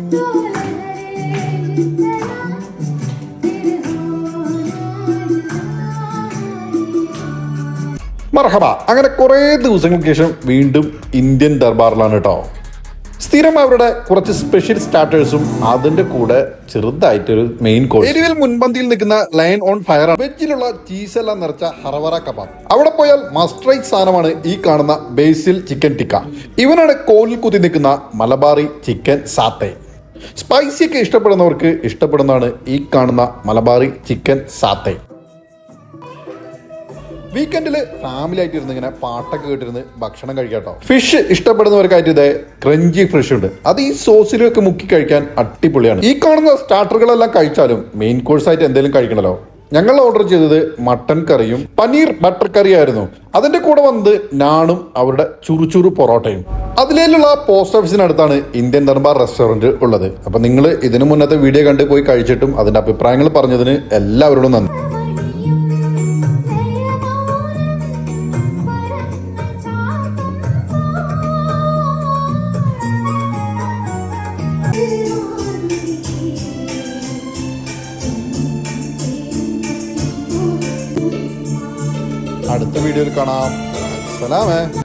മർഹബ. അങ്ങനെ കുറേ ദിവസങ്ങൾക്ക് ശേഷം വീണ്ടും ഇന്ത്യൻ ദർബാറിലാണ് കേട്ടോ. സ്ഥിരം അവരുടെ കുറച്ച് സ്പെഷ്യൽ സ്റ്റാർട്ടേഴ്സും അതിന്റെ കൂടെ ചെറുതായിട്ടൊരു മെയിൻ കോഴ്സ്. എരിവിൽ മുൻപന്തിയിൽ നിൽക്കുന്ന ലയൺ ഓൺ ഫയർ ആണ്. വെജിലുള്ള ചീസെല്ലാം നിറച്ച ഹറവറ കബാബ്. അവിടെ പോയാൽ മസ്റ്റ് സാധനമാണ് ഈ കാണുന്ന ബേസിൽ ചിക്കൻ ടിക്ക. ഇവനാണ് കോലിൽ കുത്തി നിൽക്കുന്ന മലബാറി ചിക്കൻ സാത്തേ. സ്പൈസി ഒക്കെ ഇഷ്ടപ്പെടുന്നവർക്ക് ഇഷ്ടപ്പെടുന്നതാണ് ഈ കാണുന്ന മലബാറി ചിക്കൻ സാത്തേ. വീക്കെൻഡിൽ ഫാമിലി ആയിട്ട് ഇരുന്ന് ഇങ്ങനെ പാട്ടൊക്കെ കേട്ടിരുന്ന് ഭക്ഷണം കഴിക്കാട്ടോ. ഫിഷ് ഇഷ്ടപ്പെടുന്നവർക്കായിട്ട് ഇതേ ക്രഞ്ചി ഫിഷ് ഉണ്ട്. അത് ഈ സോസിലൊക്കെ മുക്കി കഴിക്കാൻ അടിപൊളിയാണ്. ഈ കാണുന്ന സ്റ്റാർട്ടറുകളെല്ലാം കഴിച്ചാലും മെയിൻ കോഴ്സ് ആയിട്ട് എന്തെങ്കിലും കഴിക്കണല്ലോ. ഞങ്ങൾ ഓർഡർ ചെയ്തത് മട്ടൻ കറിയും പനീർ ബട്ടർ കറിയും ആയിരുന്നു. അതിന്റെ കൂടെ വന്നത് നാണും അവരുടെ ചുറുചുറു പൊറോട്ടയും. അതിലേലുള്ള പോസ്റ്റ് ഓഫീസിനടുത്താണ് ഇന്ത്യൻ ദർബാർ റെസ്റ്റോറന്റ് ഉള്ളത്. അപ്പൊ നിങ്ങൾ ഇതിനു മുന്നത്തെ വീഡിയോ കണ്ട് പോയി കഴിച്ചിട്ടും അതിന്റെ അഭിപ്രായങ്ങൾ പറഞ്ഞതിന് എല്ലാവരോടും നന്ദി. അടുത്ത വീഡിയോയിൽ കാണാം. സലാമേ.